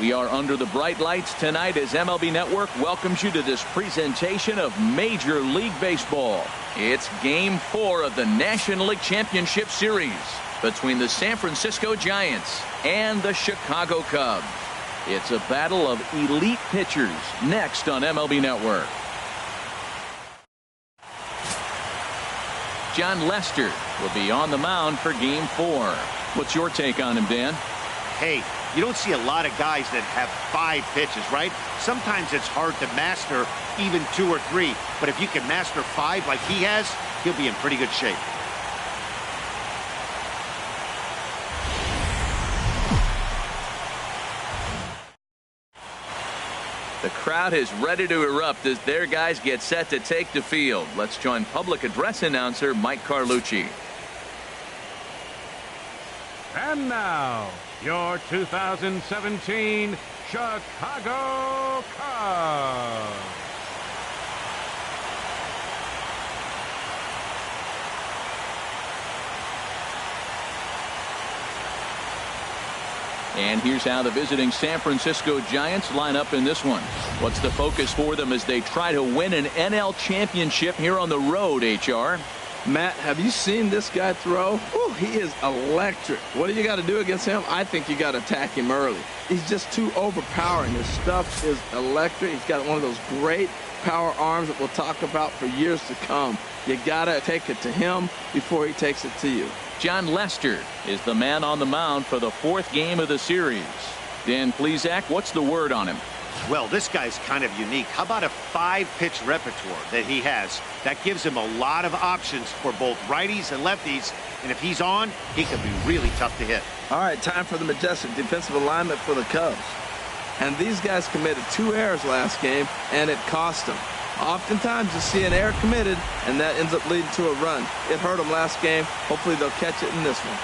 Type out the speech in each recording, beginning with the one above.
We are under the bright lights tonight as MLB Network welcomes you to this presentation of Major League Baseball. It's Game 4 of the National League Championship Series between the San Francisco Giants and the Chicago Cubs. It's a battle of elite pitchers next on MLB Network. Jon Lester will be on the mound for Game 4. What's your take on him, Dan? Hey, you don't see a lot of guys that have 5 pitches, right? Sometimes it's hard to master even 2 or 3. But if you can master 5 like he has, he'll be in pretty good shape. The crowd is ready to erupt as their guys get set to take the field. Let's join public address announcer Mike Carlucci. And now, your 2017 Chicago Cubs. And here's how the visiting San Francisco Giants line up in this one. What's the focus for them as they try to win an NL championship here on the road, HR? Matt, have you seen this guy throw? Ooh, he is electric. What do you got to do against him? I think you got to attack him early. He's just too overpowering. His stuff is electric. He's got one of those great power arms that we'll talk about for years to come. You got to take it to him before he takes it to you. Jon Lester is the man on the mound for the 4th game of the series. Dan Plesac, what's the word on him? Well, this guy's kind of unique. How about a 5-pitch repertoire that he has? That gives him a lot of options for both righties and lefties. And if he's on, he can be really tough to hit. All right, time for the majestic defensive alignment for the Cubs. And these guys committed 2 errors last game, and it cost them. Oftentimes you see an error committed, and that ends up leading to a run. It hurt them last game. Hopefully they'll catch it in this one.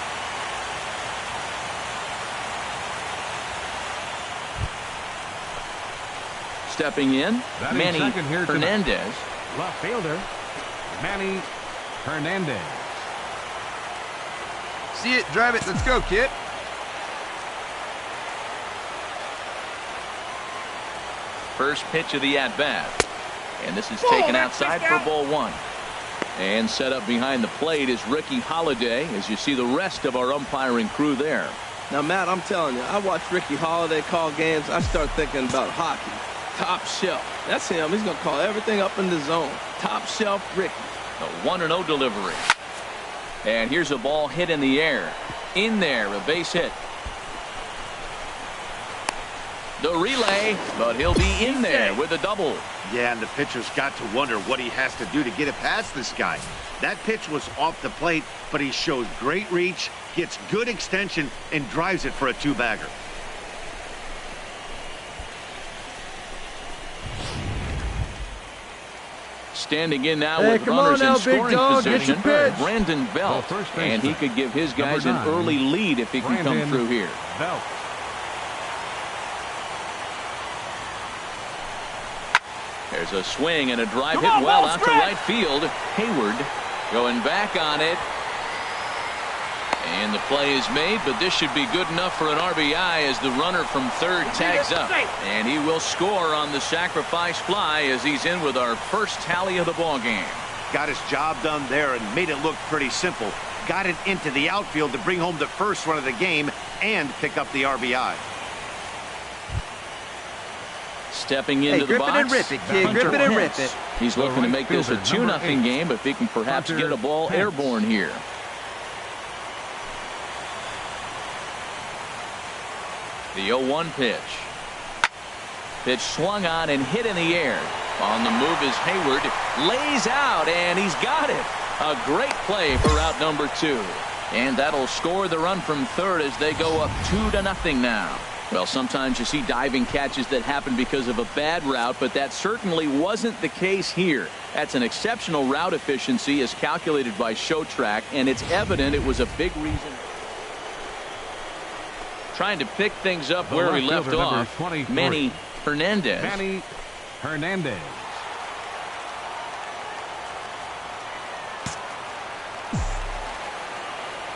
Stepping in, Manny Hernandez. Left fielder, Manny Hernandez. See it, drive it, let's go, kid. First pitch of the at-bat. And this is taken outside for ball 1. And set up behind the plate is Ricky Holiday as you see the rest of our umpiring crew there. Now, Matt, I'm telling you, I watch Ricky Holiday call games. I start thinking about hockey. Top shelf. That's him. He's going to call everything up in the zone. Top shelf Ricky. A 1-0 delivery. And here's a ball hit in the air. In there, a base hit. The relay, but he'll be in there with a double. Yeah, and the pitcher's got to wonder what he has to do to get it past this guy. That pitch was off the plate, but he shows great reach, gets good extension, and drives it for a 2-bagger. Standing in now with runners in scoring position, Brandon Belt. And he could give his guys an early lead if he can come through here. Belt. There's a swing and a drive hit well out to right field. Hayward going back on it. And the play is made, but this should be good enough for an RBI as the runner from third tags up. And he will score on the sacrifice fly as he's in with our first tally of the ball game. Got his job done there and made it look pretty simple. Got it into the outfield to bring home the first run of the game and pick up the RBI. Stepping into the box, and rip it, kid. Grip it and rip it. He's looking to make this a 2-0 game if he can perhaps get a ball airborne here. The 0-1 pitch. Pitch swung on and hit in the air. On the move is Hayward. Lays out, and he's got it. A great play for out number 2. And that'll score the run from third as they go up 2-0 now. Well, sometimes you see diving catches that happen because of a bad route, but that certainly wasn't the case here. That's an exceptional route efficiency as calculated by ShowTrack, and it's evident it was a big reason. Trying to pick things up where we left off, Manny Hernandez. Manny Hernandez.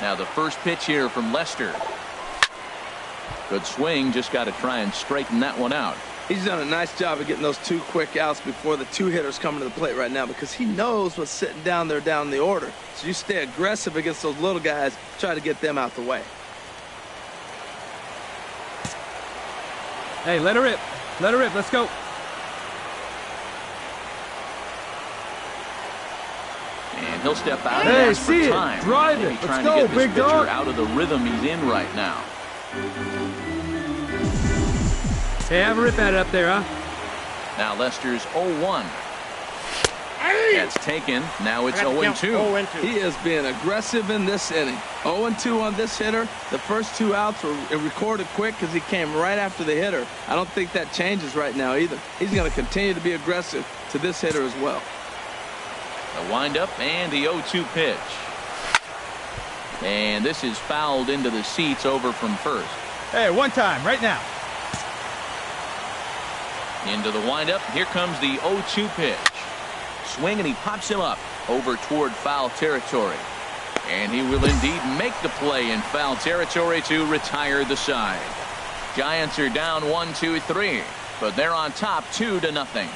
Now the first pitch here from Lester. Good swing, just got to try and straighten that one out. He's done a nice job of getting those 2 quick outs before the 2 hitters coming to the plate right now, because he knows what's sitting down there down the order. So you stay aggressive against those little guys, try to get them out the way. Hey, let her rip. Let her rip. Let's go. And he'll step out and Hey, ask for see it. time. Drive Maybe it. Let's trying go, to get this big pitcher dog. out of the rhythm he's in right now. Hey, have a rip at it up there, huh? Now Lester's 0-1. That's taken. Now it's 0-2. He is being aggressive in this inning. 0-2 on this hitter. The first 2 outs were recorded quick because he came right after the hitter. I don't think that changes right now either. He's going to continue to be aggressive to this hitter as well. The windup and the 0-2 pitch. And this is fouled into the seats over from first. Hey, one time, right now. Into the windup. Here comes the 0-2 pitch. Swing, and he pops him up over toward foul territory. And he will indeed make the play in foul territory to retire the side. Giants are down 1-2-3, but they're on top 2-0.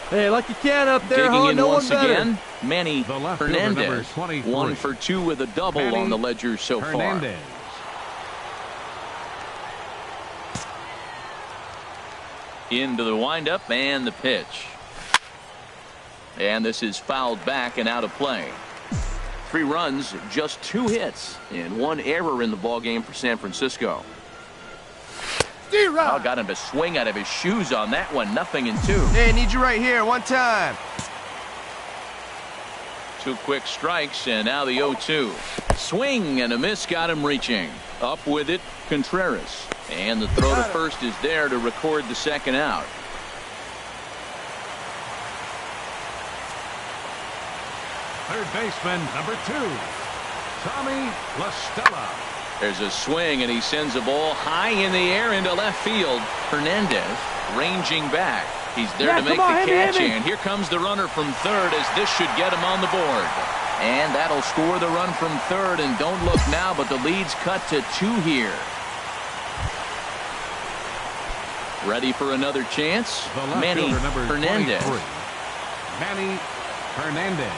Hey, like you can up there, Digging huh? in No once one better. again, Manny The left fielder, number Hernandez. 23. 1 for 2 with a double Manny on the ledger so Hernandez. far. Into the windup and the pitch. And this is fouled back and out of play. 3 runs, just 2 hits, and 1 error in the ballgame for San Francisco. Oh, got him to swing out of his shoes on that one. 0-2. Hey, need you right here. One time. 2 quick strikes, and now the 0-2. Swing and a miss got him reaching. Up with it, Contreras. And the throw to first is there to record the second out. Third baseman, number 2, Tommy La Stella. There's a swing, and he sends a ball high in the air into left field. Hernandez ranging back. He's there to make the catch, and here comes the runner from third, as this should get him on the board. And that'll score the run from third, and don't look now, but the lead's cut to 2 here. Ready for another chance? The left Manny fielder, number Hernandez. 23, Manny Hernandez.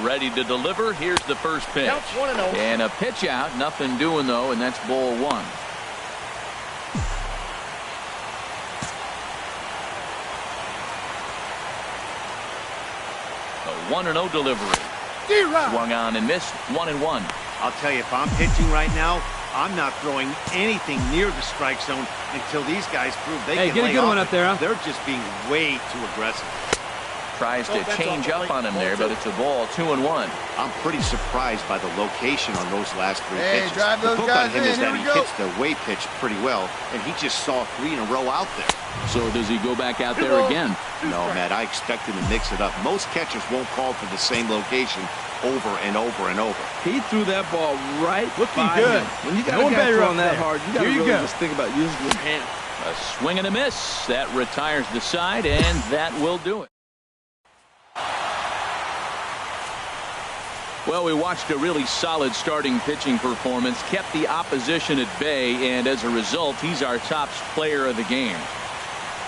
Ready to deliver. Here's the first pitch. And a pitch out. Nothing doing, though, and that's ball 1. A 1-0 delivery. Swung on and missed. 1-1. I'll tell you, if I'm pitching right now, I'm not throwing anything near the strike zone until these guys prove they can get a lay good off one it. up there, huh? They're just being way too aggressive. Tries to change up on him there, but it's a ball. 2-1. I'm pretty surprised by the location on those last 3 Hey, pitches. drive those the book guys on him in. is Here that we he go. hits the way pitch pretty well, and he just saw 3 in a row out there. So does he go back out there again? No, Matt, I expect him to mix it up. Most catchers won't call for the same location over and over and over. He threw that ball right Looking by good. him. When you got No a one guy better throwing up that there. hard, you got to Here you really go. just think about using your hand. A swing and a miss. That retires the side, and that will do it. Well, we watched a really solid starting pitching performance, kept the opposition at bay, and as a result, he's our top player of the game.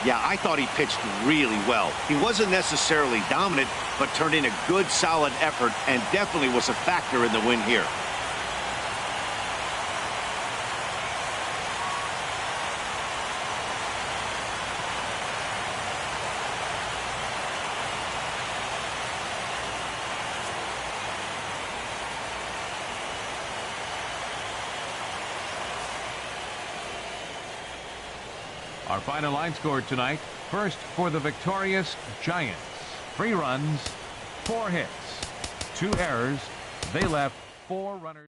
Yeah, I thought he pitched really well. He wasn't necessarily dominant, but turned in a good, solid effort and definitely was a factor in the win here. Our final line score tonight. First for the victorious Giants. 3 runs, 4 hits, 2 errors. They left 4 runners.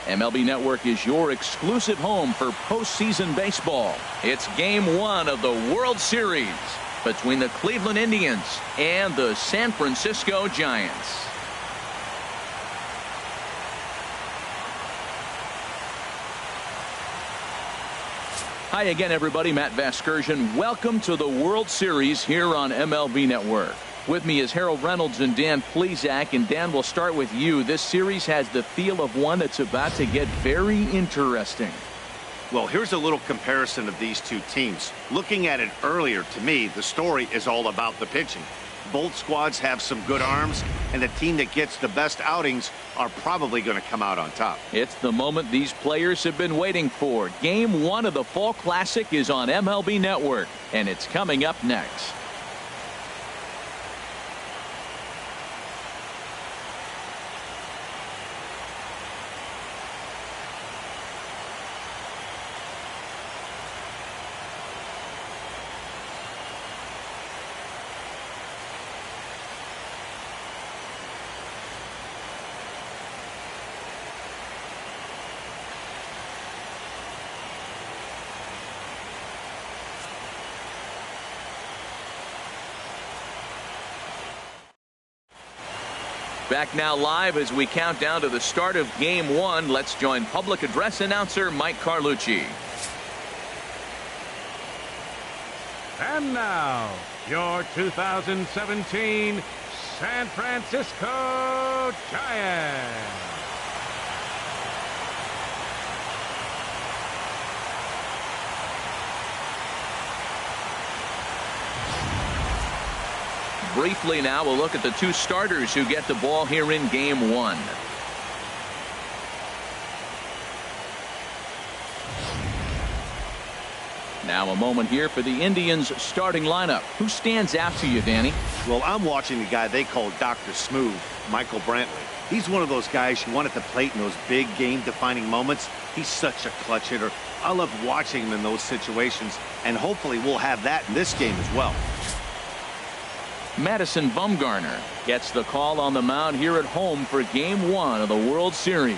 MLB Network is your exclusive home for postseason baseball. It's Game 1 of the World Series between the Cleveland Indians and the San Francisco Giants. Hi again, everybody. Matt Vasgersian. Welcome to the World Series here on MLB Network. With me is Harold Reynolds and Dan Plesac. And Dan, we'll start with you. This series has the feel of one that's about to get very interesting. Well, here's a little comparison of these two teams. Looking at it earlier, to me, the story is all about the pitching. Both squads have some good arms, and the team that gets the best outings are probably going to come out on top. It's the moment these players have been waiting for. Game 1 of the Fall Classic is on MLB Network, and it's coming up next. Back now live as we count down to the start of Game 1. Let's join public address announcer Mike Carlucci. And now, your 2017 San Francisco Giants. Briefly now, we'll look at the two starters who get the ball here in Game 1. Now a moment here for the Indians starting lineup. Who stands out to you, Danny? Well, I'm watching the guy they call Dr. Smooth, Michael Brantley. He's one of those guys you want at the plate in those big game-defining moments. He's such a clutch hitter. I love watching him in those situations, and hopefully we'll have that in this game as well. Madison Bumgarner gets the call on the mound here at home for Game 1 of the World Series.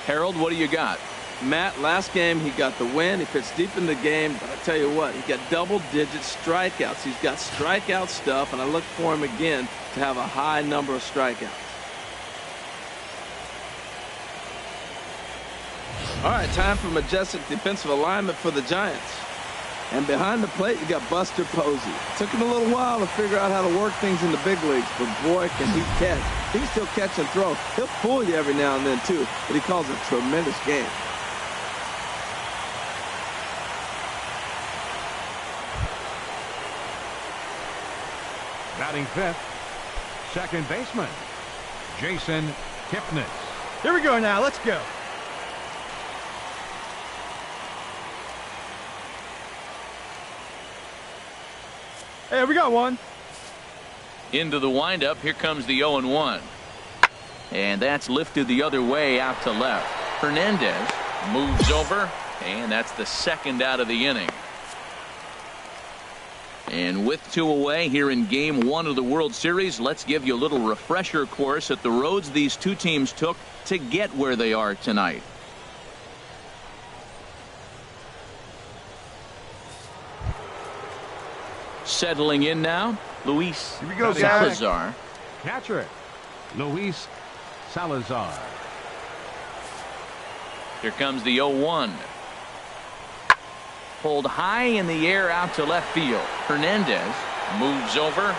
Harold, what do you got? Matt, last game he got the win. He pitched deep in the game, but I tell you what, he got double-digit strikeouts. He's got strikeout stuff, and I look for him again to have a high number of strikeouts. All right, time for majestic defensive alignment for the Giants. And behind the plate, you got Buster Posey. Took him a little while to figure out how to work things in the big leagues, but boy, can he catch. He can still catch and throw. He'll fool you every now and then, too, but he calls a tremendous game. Batting fifth, second baseman, Jason Kipnis. Here we go now. Let's go. Hey, we got one. Into the windup. Here comes the 0-1. And that's lifted the other way out to left. Hernandez moves over, and that's the second out of the inning. And with 2 away here in Game 1 of the World Series, let's give you a little refresher course at the roads these two teams took to get where they are tonight. Settling in now, Luis Here we go, guys. Salazar. Catcher, Luis Salazar. Here comes the 0-1. Pulled high in the air out to left field. Hernandez moves over,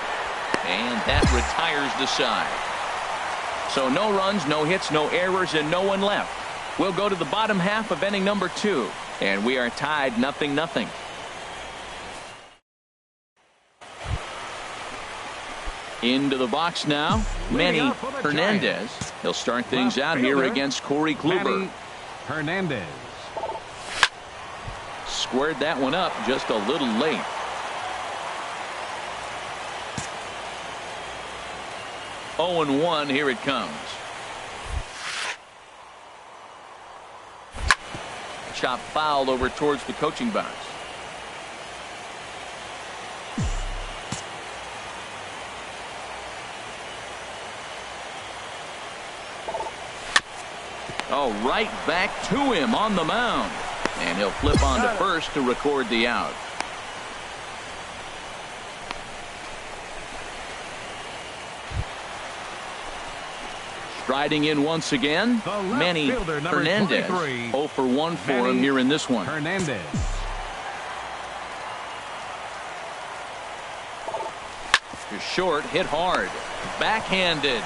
and that retires the side. So no runs, no hits, no errors, and no one left. We'll go to the bottom half of inning number 2, and we are tied 0-0. Into the box now, Manny Hernandez. He'll start things out here against Corey Kluber. Manny Hernandez. Squared that one up just a little late. Oh, 0-1, here it comes. Chop foul over towards the coaching box. Oh, right back to him on the mound. And he'll flip on to first to record the out. Striding in once again, Manny Hernandez. 0 for 1 for him here in this one. Hernandez. To short, hit hard. Backhanded.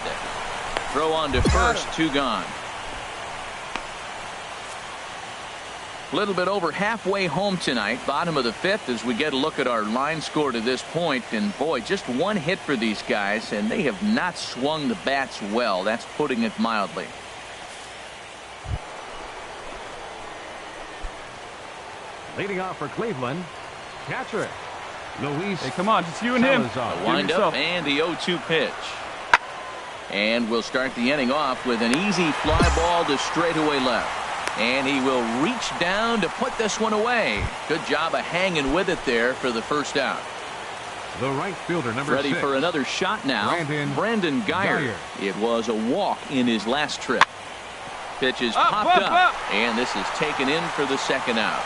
Throw on to first, 2 gone. A little bit over halfway home tonight, bottom of the 5th, as we get a look at our line score to this point. And boy, just 1 hit for these guys, and they have not swung the bats well. That's putting it mildly. Leading off for Cleveland, catcher Luis. Hey, come on, just you and him. Salazar. Wind up and the 0-2 pitch. And we'll start the inning off with an easy fly ball to straightaway left. And he will reach down to put this one away. Good job of hanging with it there for the first out. The right fielder, number Ready 6. for another shot now. Brandon Guyer. It was a walk in his last trip. Pitch is popped up. And this is taken in for the second out.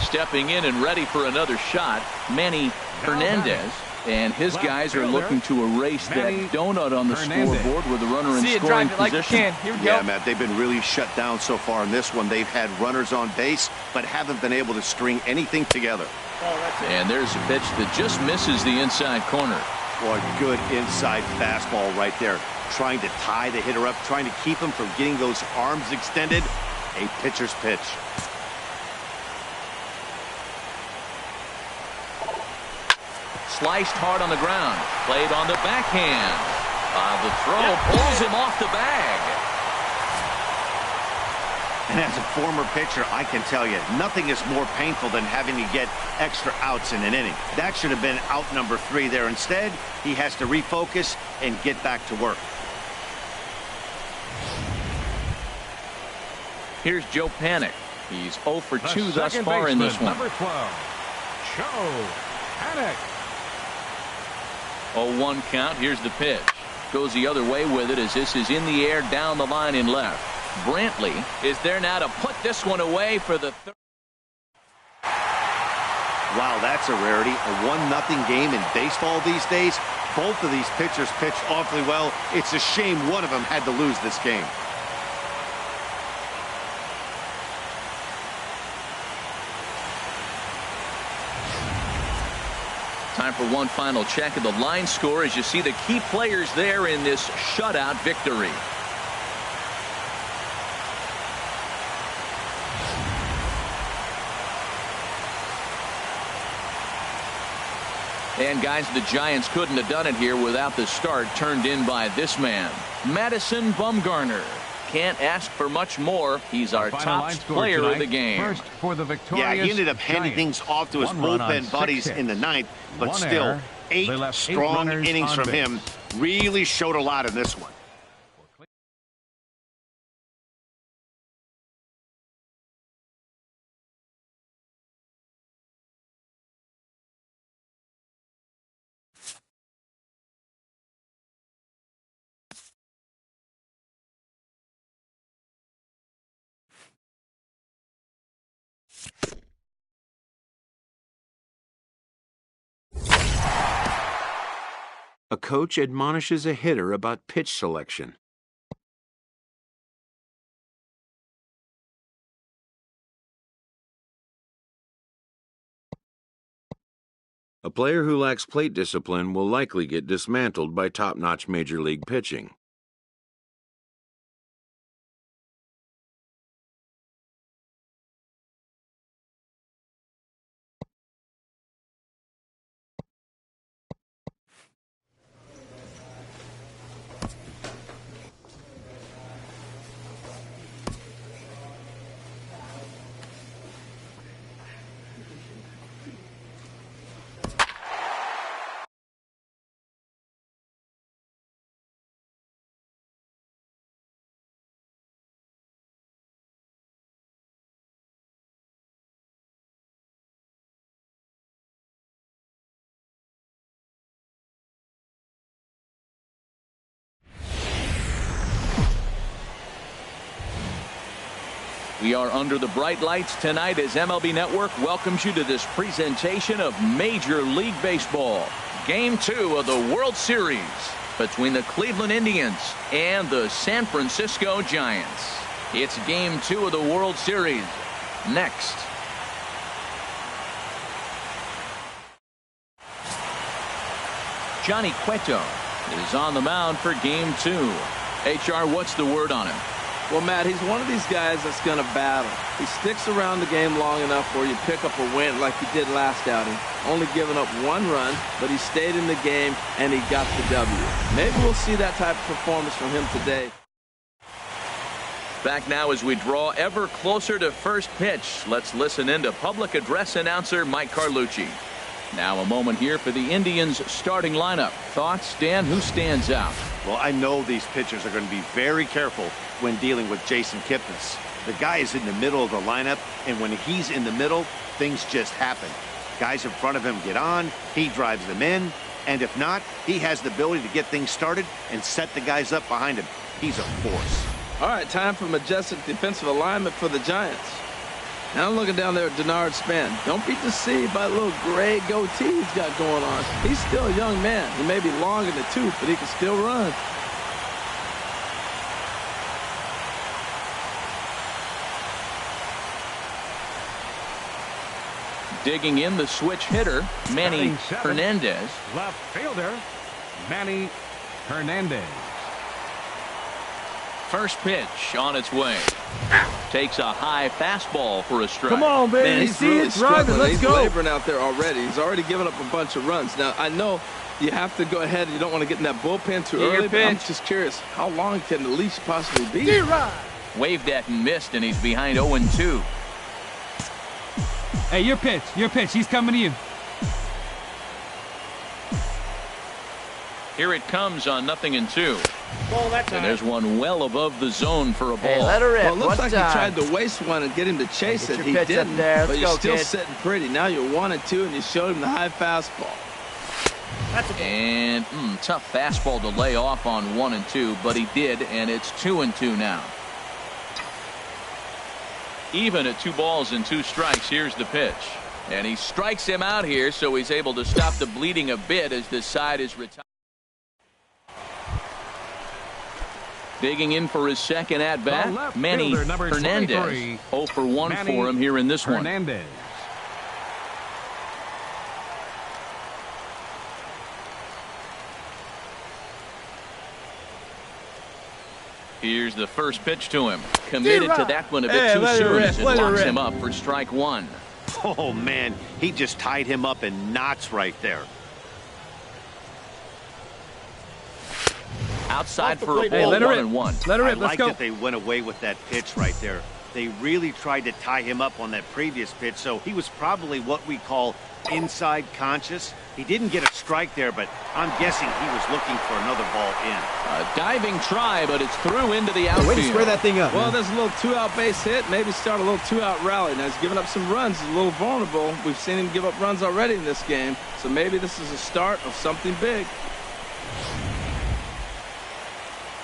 Stepping in and ready for another shot, Manny Hernandez. And his guys are looking to erase that donut on the scoreboard with a runner in scoring position. Here we go. Yeah, Matt, they've been really shut down so far in this one. They've had runners on base, but haven't been able to string anything together. And there's a pitch that just misses the inside corner. Boy, good inside fastball right there. Trying to tie the hitter up, trying to keep him from getting those arms extended. A pitcher's pitch. Sliced hard on the ground. Played on the backhand. The throw pulls him off the bag. And as a former pitcher, I can tell you, nothing is more painful than having to get extra outs in an inning. That should have been out number 3 there. Instead, he has to refocus and get back to work. Here's Joe Panik. He's 0 for 2 thus second far in this baseman, one. Number 12, Joe Panik. 0-1 count. Here's the pitch. Goes the other way with it as this is in the air down the line in left. Brantley is there now to put this one away for the third. Wow, that's a rarity. A 1-0 game in baseball these days. Both of these pitchers pitched awfully well. It's a shame one of them had to lose this game. Time for one final check of the line score as you see the key players there in this shutout victory. And guys, the Giants couldn't have done it here without the start turned in by this man, Madison Bumgarner. Can't ask for much more. He's our top player of the game. First for the victorious Yeah, he ended up handing Giants. things off to his 1 run on bullpen buddies 6 in the hits. 9th, but 1 still, error. They 8 left 8 strong runners innings on from base. him. Really showed a lot in this one. A coach admonishes a hitter about pitch selection. A player who lacks plate discipline will likely get dismantled by top-notch major league pitching. We are under the bright lights tonight as MLB Network welcomes you to this presentation of Major League Baseball. Game 2 of the World Series between the Cleveland Indians and the San Francisco Giants. It's Game 2 of the World Series. Next. Johnny Cueto is on the mound for Game 2. HR, what's the word on him? Well, Matt, he's one of these guys that's going to battle. He sticks around the game long enough where you pick up a win like he did last outing. Only giving up 1 run, but he stayed in the game, and he got the W. Maybe we'll see that type of performance from him today. Back now as we draw ever closer to first pitch. Let's listen in to public address announcer Mike Carlucci. Now a moment here for the Indians starting lineup. Thoughts, Dan? Who stands out? Well, I know these pitchers are going to be very careful when dealing with Jason Kipnis. The guy is in the middle of the lineup, and when he's in the middle, things just happen. Guys in front of him get on, he drives them in, and if not, he has the ability to get things started and set the guys up behind him. He's a force. All right, time for majestic defensive alignment for the Giants. Now I'm looking down there at Denard Span. Don't be deceived by the little gray goatee he's got going on. He's still a young man. He may be long in the tooth, but he can still run. Digging in the switch hitter, Manny Hernandez. Left fielder, Manny Hernandez. First pitch on its way. Takes a high fastball for a strike. Come on, baby. Man, he's See really it driving. Let's He's go. laboring out there already. He's already given up a bunch of runs. Now, I know you have to go ahead. You don't want to get in that bullpen too early, but I'm just curious, how long can the leash possibly be? Waved at and missed, and he's behind 0-2. Hey, your pitch. Your pitch. He's coming to you. Here it comes on 0-2. And there's one well above the zone for a ball. Hey, let her rip. Well, it looks What like time? he tried to waste one and get him to chase Get it. your He pitch up didn't, there. Let's but you're go, still kid. sitting pretty. Now you're 1-2, and you showed him the high fastball. And tough fastball to lay off on 1-2, but he did, and it's 2-2 now. Even at 2 balls and 2 strikes, here's the pitch. And he strikes him out here, so he's able to stop the bleeding a bit as this side is retired. Digging in for his second at-bat, Manny Hernandez. 0 for 1 for him here in this one. Here's the first pitch to him. Committed to that one a bit too soon as it locks him up for strike 1. Oh, man, he just tied him up in knots right there. Outside for a ball, let her 1-1. Let her I rip. Let's like go. that they went away with that pitch right there. They really tried to tie him up on that previous pitch, so he was probably what we call inside conscious. He didn't get a strike there, but I'm guessing he was looking for another ball in. A diving try, but it's through into the outfield. Way to square that thing up. Well, man. there's a little 2-out base hit. Maybe start a little 2-out rally. Now, he's giving up some runs. He's a little vulnerable. We've seen him give up runs already in this game, so maybe this is a start of something big.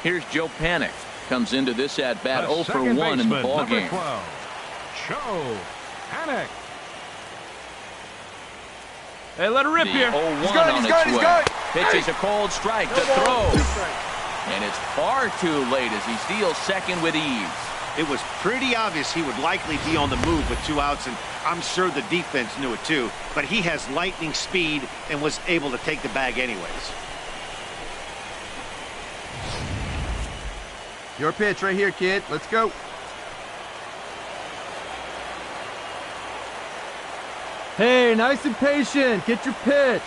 Here's Joe Panik. Comes into this at-bat 0 for 1 in the ballgame. Joe Panik. Hey, let her rip The here. 0-1 He's good, on he's its good, he's way. good. Pitches a cold strike to throw. And it's far too late as he steals second with ease. It was pretty obvious he would likely be on the move with 2 outs, and I'm sure the defense knew it too. But he has lightning speed and was able to take the bag anyways. Your pitch right here, kid. Let's go. Hey, nice and patient. Get your pitch.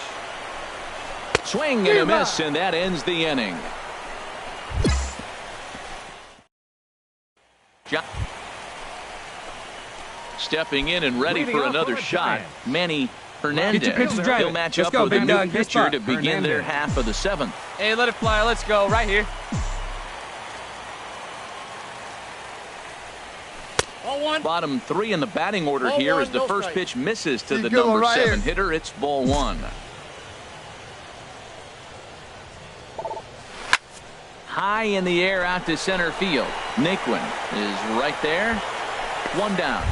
Swing and a miss, and that ends the inning. Stepping in and ready for another shot, Manny Hernandez. Get your pitch to drive He'll it. match Let's up go, with a big new dog. Good pitcher spot. to begin their half of the 7th. Hey, let it fly. Let's go. Right here. Bottom 3 in the batting order here as the first pitch misses to the good one number right 7 here. hitter. It's ball 1. High in the air out to center field. Naquin is right there. 1 down.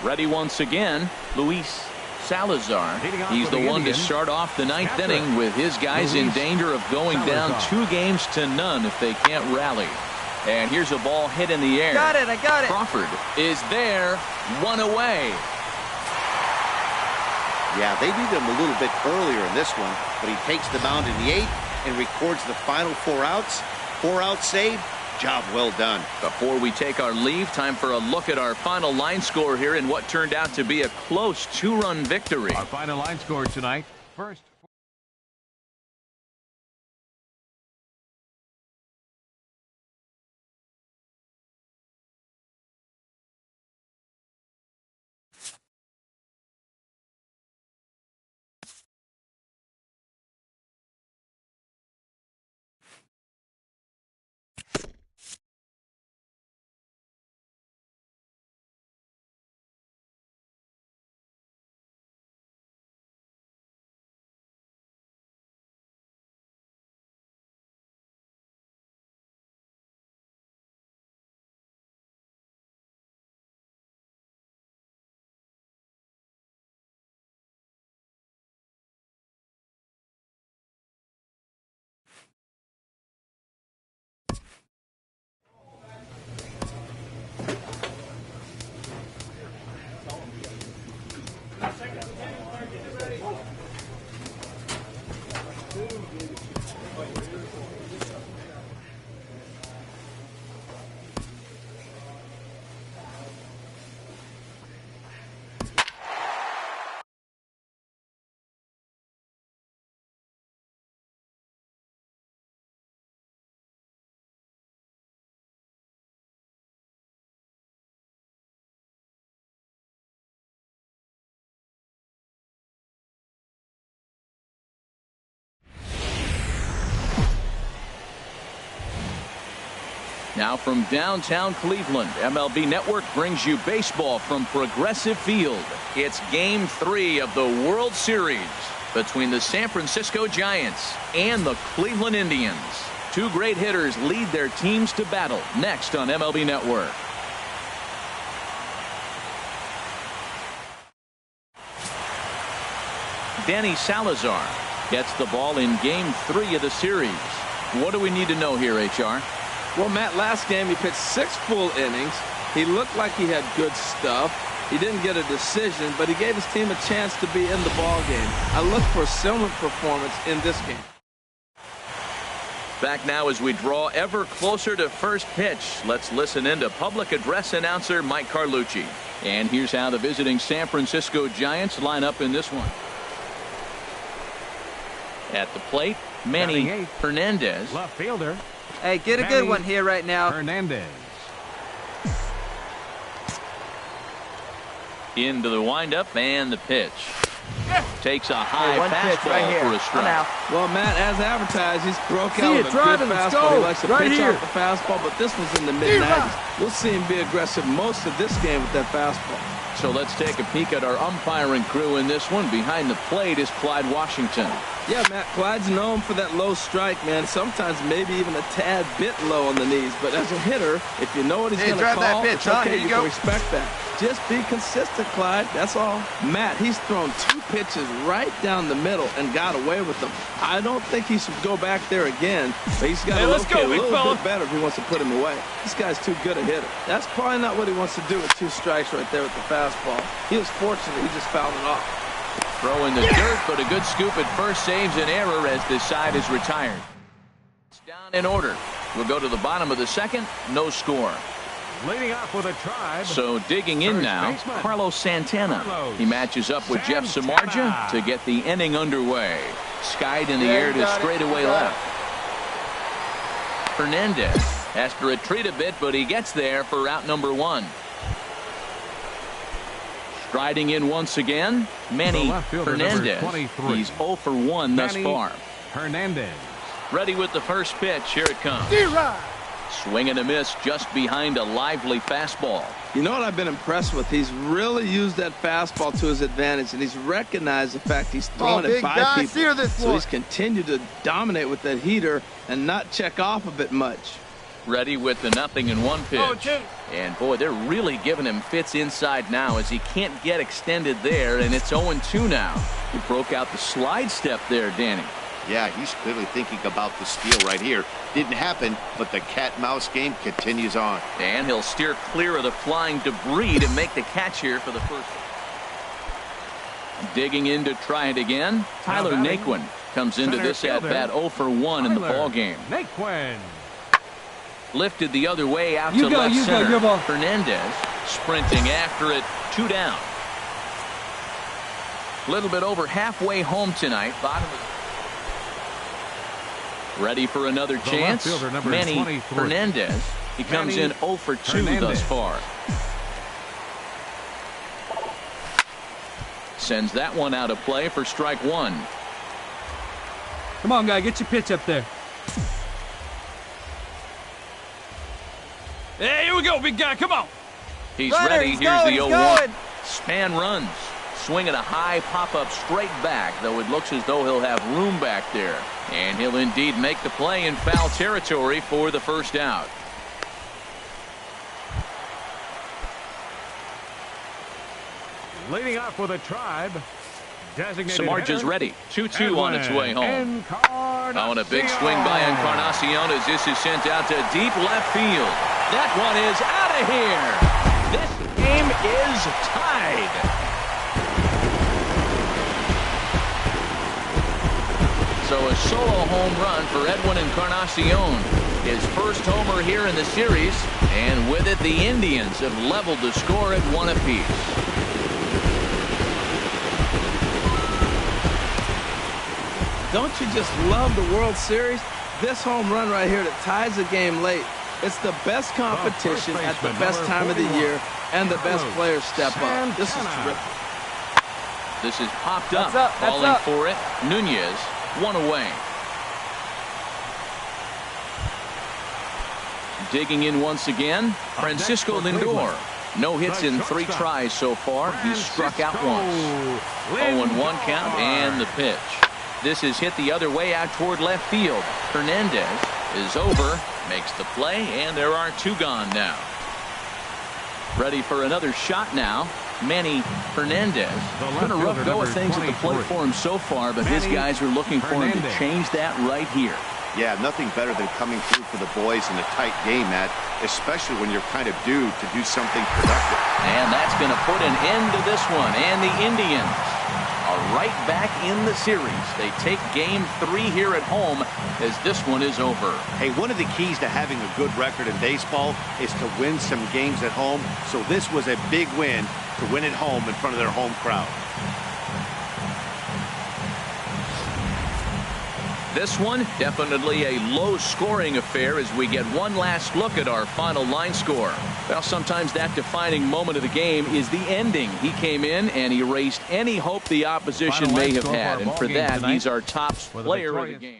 Ready once again, Luis Salazar. He's the one to start off the 9th inning with his guys in danger of going down 2-0 if they can't rally. And here's a ball hit in the air. Got it. I got it. Crawford is there. 1 away. Yeah, they needed him a little bit earlier in this one, but he takes the mound in the 8th and records the final 4 outs. 4 outs saved. Job well done. Before we take our leave, time for a look at our final line score here in what turned out to be a close 2-run victory. Our final line score tonight. First. Now from downtown Cleveland, MLB Network brings you baseball from Progressive Field. It's Game 3 of the World Series between the San Francisco Giants and the Cleveland Indians. 2 great hitters lead their teams to battle next on MLB Network. Danny Salazar gets the ball in Game 3 of the series. What do we need to know here, HR? Well, Matt, last game he pitched 6 full innings. He looked like he had good stuff. He didn't get a decision, but he gave his team a chance to be in the ball game. I look for a similar performance in this game. Back now as we draw ever closer to first pitch. Let's listen in to public address announcer Mike Carlucci. And here's how the visiting San Francisco Giants line up in this one. At the plate, Manny Hernandez. Left fielder. Hey, get a good one here right now. Hernandez. Into the windup and the pitch. Takes a high one pitch fastball right here. for a strike. Now. Well, Matt, as advertised, he's broke See out it, with a drive good it, let's fastball. go. He likes to Right pitch here. off the fastball, but this one's in the mid-90s. We'll see him be aggressive most of this game with that fastball. So let's take a peek at our umpiring crew in this one. Behind the plate is Clyde Washington. Yeah, Matt, Clyde's known for that low strike, man. Sometimes maybe even a tad bit low on the knees. But as a hitter, if you know what he's going to call, drive that pitch, it's huh? okay. Here you You go. can respect that. Just be consistent, Clyde. That's all. Matt, he's thrown 2 pitches right down the middle and got away with them. I don't think he should go back there again, but he's got to locate a little bit better if he wants to put him away. This guy's too good a hitter. That's probably not what he wants to do with 2 strikes right there with the fastball. He was fortunate he just fouled it off. Throw in the dirt, but a good scoop at first saves an error as this side is retired. It's down in order. We'll go to the bottom of the second. No score. Leading off with a Tribe. So digging in now, Carlos Santana. He matches up with Jeff Samardzija to get the inning underway. Skied in the air to straightaway left. Hernandez has to retreat a bit, but he gets there for out number 1. Striding in once again, Manny Hernandez. He's 0 for 1 thus far. Hernandez. Ready with the first pitch. Here it comes. Swing and a miss just behind a lively fastball. You know what I've been impressed with? He's really used that fastball to his advantage, and he's recognized the fact he's throwing it by people. So he's continued to dominate with that heater and not check off a bit much. Ready with the 0-1 pitch. And boy, they're really giving him fits inside now as he can't get extended there, and it's 0-2 now. He broke out the slide step there, Danny. Yeah, he's clearly thinking about the steal right here. Didn't happen, but the cat-mouse game continues on. And he'll steer clear of the flying debris to make the catch here for the first. Digging in to try it again. Tyler Naquin comes into this at-bat 0 for 1 in the ballgame. Naquin. Lifted the other way out to left center. Hernandez sprinting after it. 2 down. A little bit over halfway home tonight. Bottom of the ready for another chance. Manny Hernandez. He comes in 0 for 2 thus far. Sends that one out of play for strike 1. Come on, guy, get your pitch up there. Hey, here we go, big guy. Come on. He's ready. Here's the 0-1. Span runs. Swinging a high pop-up straight back, though it looks as though he'll have room back there. And he'll indeed make the play in foul territory for the first out. Leading off with a Tribe. Samardzija's ready. 2-2 on its way home. Oh, and a big swing by Encarnacion as this is sent out to deep left field. That one is out of here. This game is tied. So a solo home run for Edwin Encarnacion. His first homer here in the series. And with it, the Indians have leveled the score at 1 apiece. Don't you just love the World Series? This home run right here that ties the game late. It's the best competition at the best time of the year, and the best players step up. This is terrific. This is popped up. Falling for it. Nunez, 1 away. Digging in once again, Francisco Lindor. No hits in 3 tries so far. He's struck out once. 0-1 count and the pitch. This is hit the other way out toward left field. Hernandez is over, makes the play, and there are 2 gone now. Ready for another shot now. Manny Hernandez. Been a rough go of things at the plate for him so far, but his guys are looking for him to change that right here. Yeah, nothing better than coming through for the boys in a tight game, Matt, especially when you're kind of due to do something productive. And that's going to put an end to this one. And the Indians are right back in the series. They take game 3 here at home as this one is over. Hey, one of the keys to having a good record in baseball is to win some games at home. So this was a big win to win at home in front of their home crowd. This one, definitely a low-scoring affair as we get one last look at our final line score. Well, sometimes that defining moment of the game is the ending. He came in and erased any hope the opposition may have had, and for that, he's our top player of the game.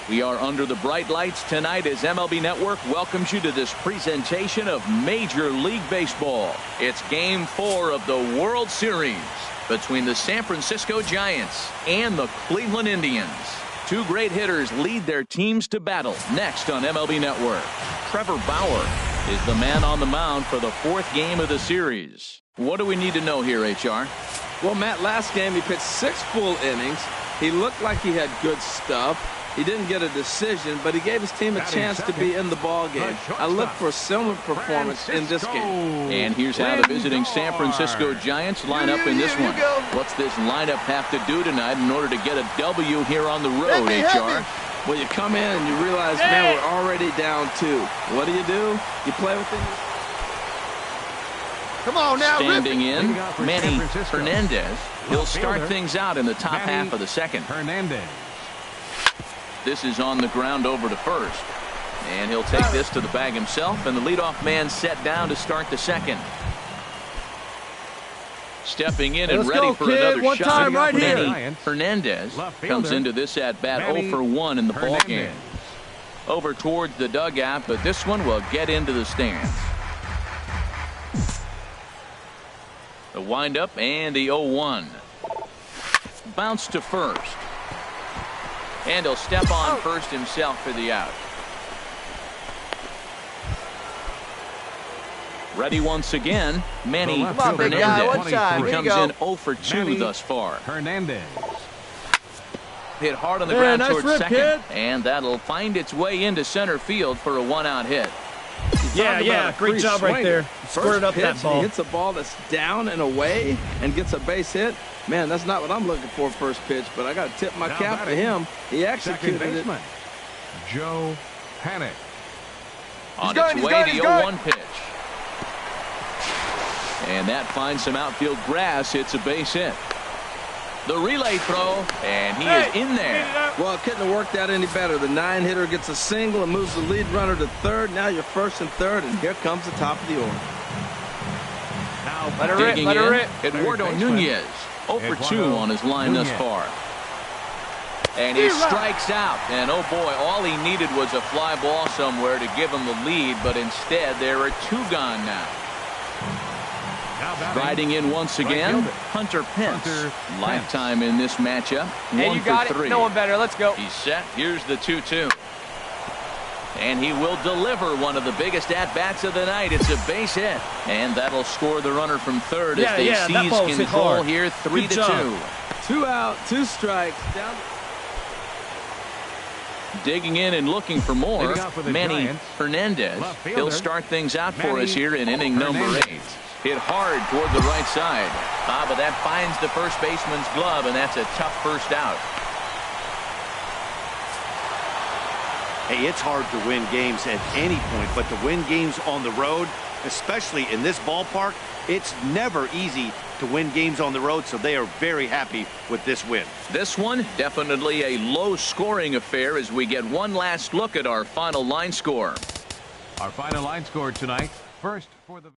We are under the bright lights tonight as MLB Network welcomes you to this presentation of Major League Baseball. It's Game 4 of the World Series between the San Francisco Giants and the Cleveland Indians. Two great hitters lead their teams to battle next on MLB Network. Trevor Bauer is the man on the mound for the fourth game of the series. What do we need to know here, HR? Well, Matt, last game he pitched 6 full innings. He looked like he had good stuff. He didn't get a decision, but he gave his team a chance to be in the ball game. I look for a similar performance in this game. And here's how the visiting San Francisco Giants line up in this one. What's this lineup have to do tonight in order to get a W here on the road, HR? Well, you come in and you realize, man, we're already down 2. What do? You play with them. Come on now, standing in, Manny Hernandez. He'll start things out in the top half of the second. Hernandez. This is on the ground over to first. And he'll take this to the bag himself, and the leadoff man set down to start the second. Stepping in and ready for another One shot. time right Manny here. Hernandez comes into this at-bat 0 for 1 in the ball game. Over towards the dugout, but this one will get into the stands. The windup and the 0-1. Bounce to first. And he'll step on first himself for the out. Ready once again, Manny Hernandez. He comes in 0 for 2 thus far. Hernandez. Hit hard on the ground nice towards rip, second. kid. And that'll find its way into center field for a 1-out hit. Yeah, great job right there. Squirted up that ball. He hits a ball that's down and away and gets a base hit. Man, that's not what I'm looking for first pitch, but I got to tip my cap to him. He executed it. Joe Panic. On its way, the 0-1 pitch. And that finds some outfield grass. It's a base hit. The relay throw, and he is in there. Well, it couldn't have worked out any better. The 9-hitter gets a single and moves the lead runner to third. Now you're first and third, and here comes the top of the order. Now Let her rip. Eduardo Nunez, 0 for 2 on his line thus far. And he strikes out. And, oh, boy, all he needed was a fly ball somewhere to give him the lead, but instead there are 2 gone now. Riding in once again, Hunter Pence. Lifetime in this matchup. Hey, 1 you got for 3. it. No one better. Let's go. He's set. Here's the 2-2. And he will deliver one of the biggest at-bats of the night. It's a base hit. And that'll score the runner from third as they seize control here 3-2. 2 out, 2 strikes. Down. Digging in and looking for more, Manny Giants. Hernandez. He'll start things out for us here in inning number 8. Hit hard toward the right side. But that finds the first baseman's glove, and that's a tough first out. Hey, it's hard to win games at any point, but to win games on the road, especially in this ballpark, it's never easy to win games on the road, so they are very happy with this win. This one, definitely a low-scoring affair as we get one last look at our final line score. Our final line score tonight. First for the...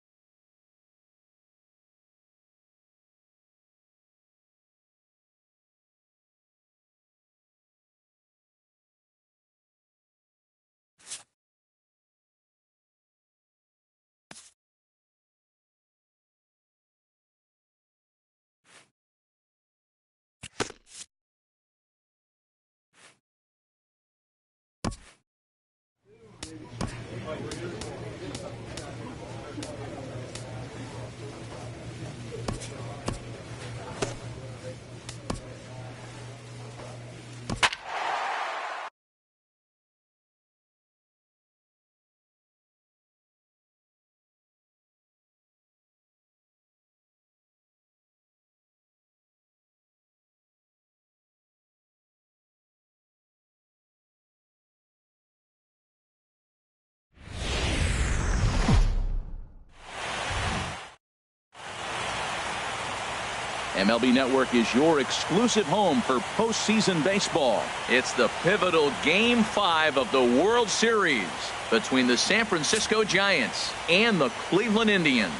MLB Network is your exclusive home for postseason baseball. It's the pivotal Game 5 of the World Series between the San Francisco Giants and the Cleveland Indians.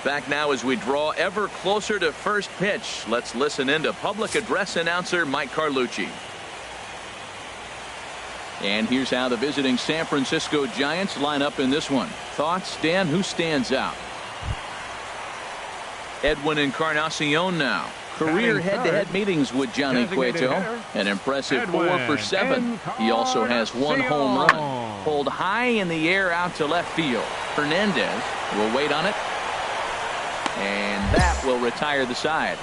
Back now as we draw ever closer to first pitch. Let's listen in to public address announcer Mike Carlucci. And here's how the visiting San Francisco Giants line up in this one. Thoughts, Dan? Who stands out? Edwin Encarnacion now. Career head-to-head meetings with Johnny Cueto. An impressive 4 for 7. He also has 1 home run. Pulled high in the air out to left field. Hernandez will wait on it. And that will retire the side.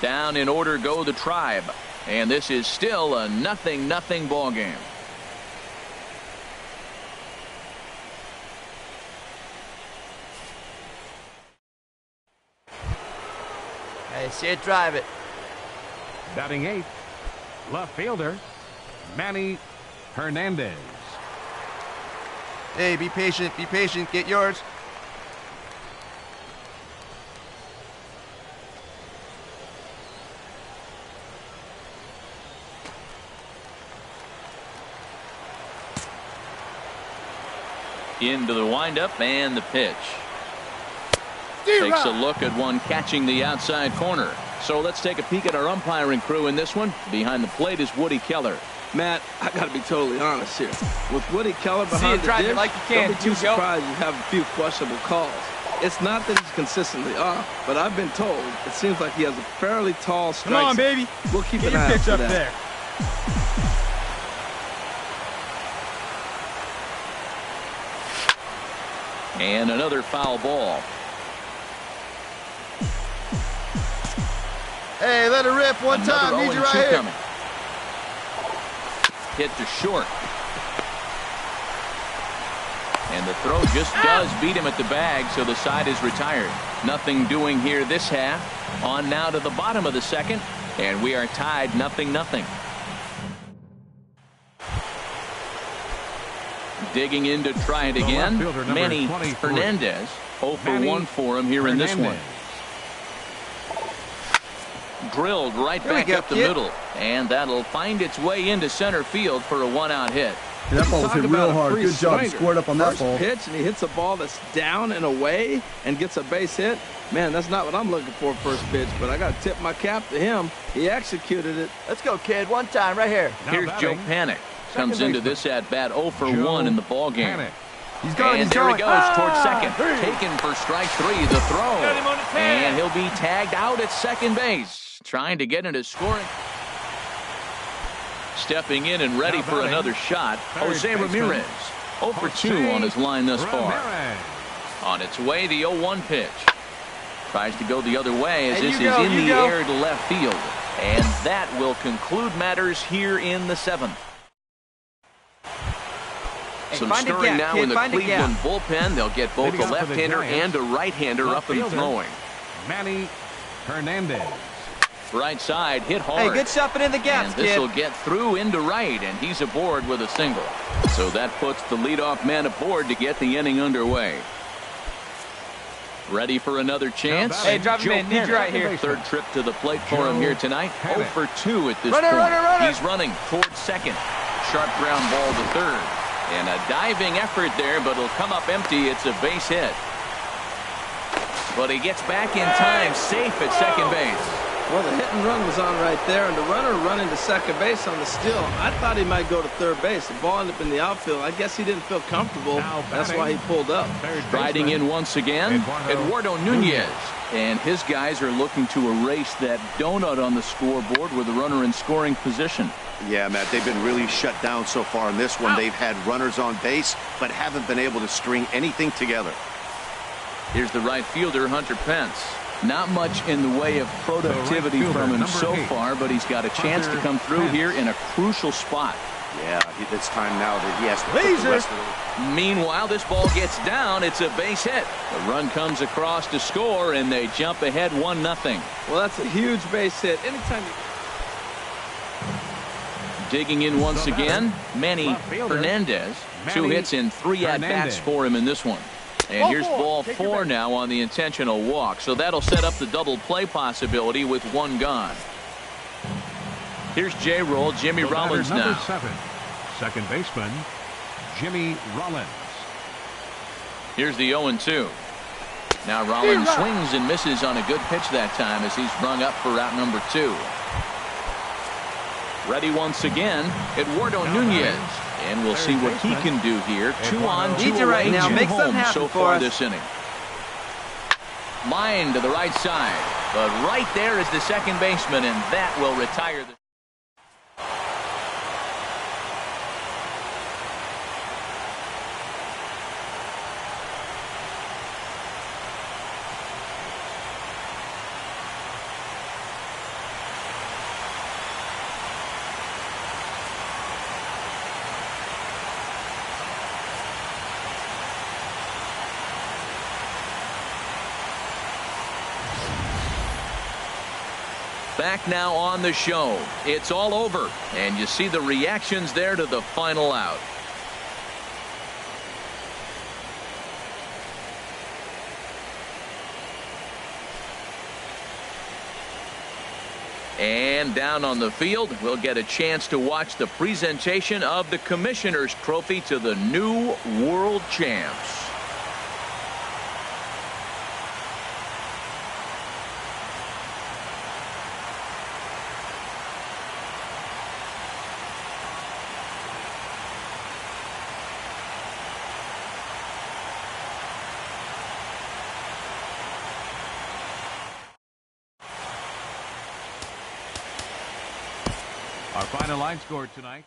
Down in order go the Tribe. And this is still a 0-0 ball game. Hey, see it, drive it. Batting 8th, left fielder, Manny Hernandez. Hey, be patient, get yours. Into the windup and the pitch. Takes a look at one catching the outside corner. So let's take a peek at our umpiring crew in this one. Behind the plate is Woody Keller. Matt, I got to be totally honest here. With Woody Keller behind the dish, like you can. don't be too surprised you have a few questionable calls. It's not that he's consistently off, but I've been told it seems like he has a fairly tall strike. Come on, baby. We'll keep Get an eye your out pitch for up that. there. And another foul ball. Hey, let it rip one time. Another Need you 0-2 right here. coming. Hit to short. And the throw just does beat him at the bag, so the side is retired. Nothing doing here this half. On now to the bottom of the second, and we are tied 0-0. Digging in to try it again. Manny Hernandez. 0 for 1 for him here in this one. Drilled right back up the middle, and that'll find its way into center field for a 1-out hit. That ball was hit real hard. Good job. Swinger. Squared up on that ball. First pitch, and he hits a ball that's down and away and gets a base hit. Man, that's not what I'm looking for first pitch, but I got to tip my cap to him. He executed it. Let's go, kid. One time, right here. Here's Joe Panik. Comes into this at-bat 0 for 1 in the ball game. He's going, and there he goes towards second. Taken for strike 3, the throw. And he'll be tagged out at second base. Trying to get into scoring. Stepping in and ready for another shot, Jose Ramirez. 0 for 2 on his line thus far. On its way, the 0-1 pitch. Tries to go the other way as this is in the air to left field. And that will conclude matters here in the 7th. Some stirring now in the Cleveland bullpen. They'll get both a left-hander and a right-hander up and throwing. Manny Hernandez. Right side, hit hard. Hey, good shopping in the gaps, and this will get through into right, and he's aboard with a single. So that puts the leadoff man aboard to get the inning underway. Ready for another chance? Hey, drop him in. Need you right here. Third trip to the plate for him here tonight. 0 for 2 at this point. He's running towards second. Sharp ground ball to third. And a diving effort there, but it'll come up empty. It's a base hit. But he gets back in time, safe at second base. Well, the hit and run was on right there, and the runner running to second base on the steal. I thought he might go to third base. The ball ended up in the outfield. I guess he didn't feel comfortable. That's why he pulled up. Striding in once again, Eduardo Nunez. And his guys are looking to erase that donut on the scoreboard with the runner in scoring position. Yeah, Matt, they've been really shut down so far in this one. They've had runners on base, but haven't been able to string anything together. Here's the right fielder, Hunter Pence. Not much in the way of productivity from him so far, but he's got a chance to come through here in a crucial spot. Yeah, it's time now that he has to put the rest of it. Meanwhile, this ball gets down. It's a base hit. The run comes across to score, and they jump ahead 1-0. Well, that's a huge base hit. Anytime you... Digging in once again, Manny Hernandez. 2 hits in 3 at-bats for him in this one. And here's ball 4 now on the intentional walk. So that'll set up the double play possibility with 1 gone. Here's J-Roll, Jimmy Rollins now. 7, second baseman, Jimmy Rollins. Here's the 0-2. Now Rollins swings and misses on a good pitch that time as he's rung up for out number 2. Ready once again, Eduardo Nunez. And we'll see what he can do here. 2 on, 2 Need you right away, now. 2 Make something home happen so for far us. this inning. Line to the right side. But right there is the second baseman, and that will retire the... Back now on the show. It's all over, and you see the reactions there to the final out. And down on the field, we'll get a chance to watch the presentation of the Commissioner's Trophy to the new world champs. Our final line score tonight.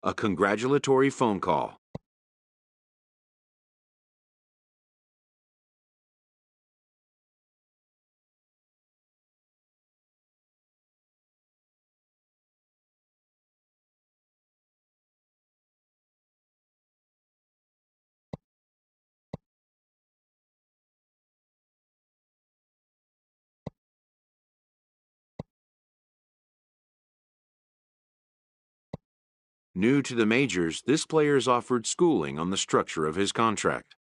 A congratulatory phone call. New to the majors, this player is offered schooling on the structure of his contract.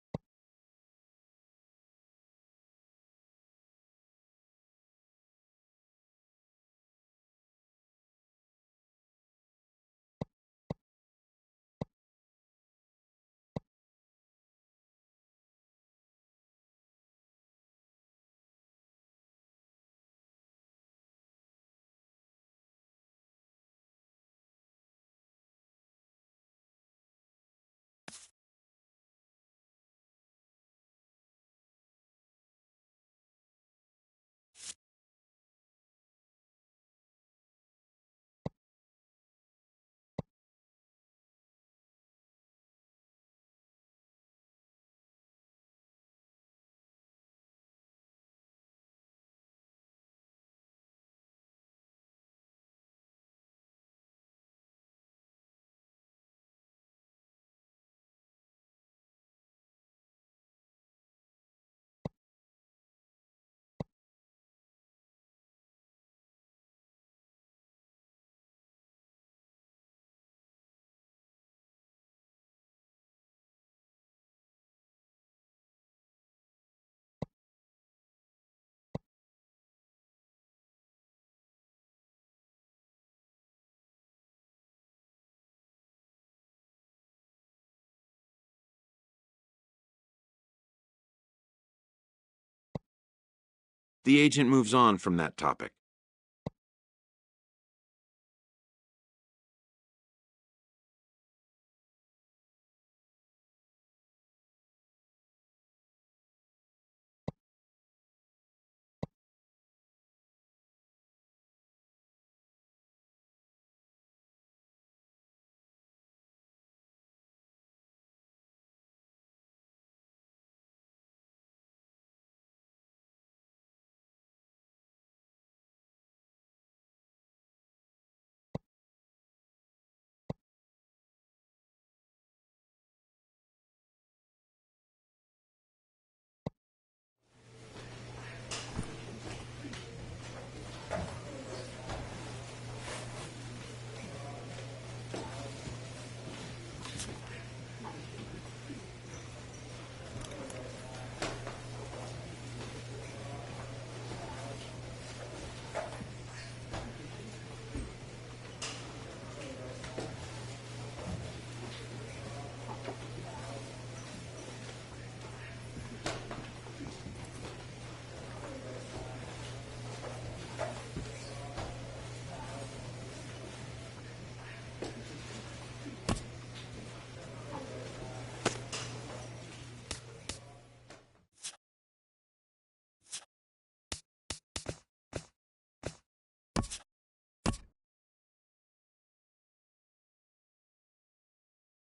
the agent moves on from that topic.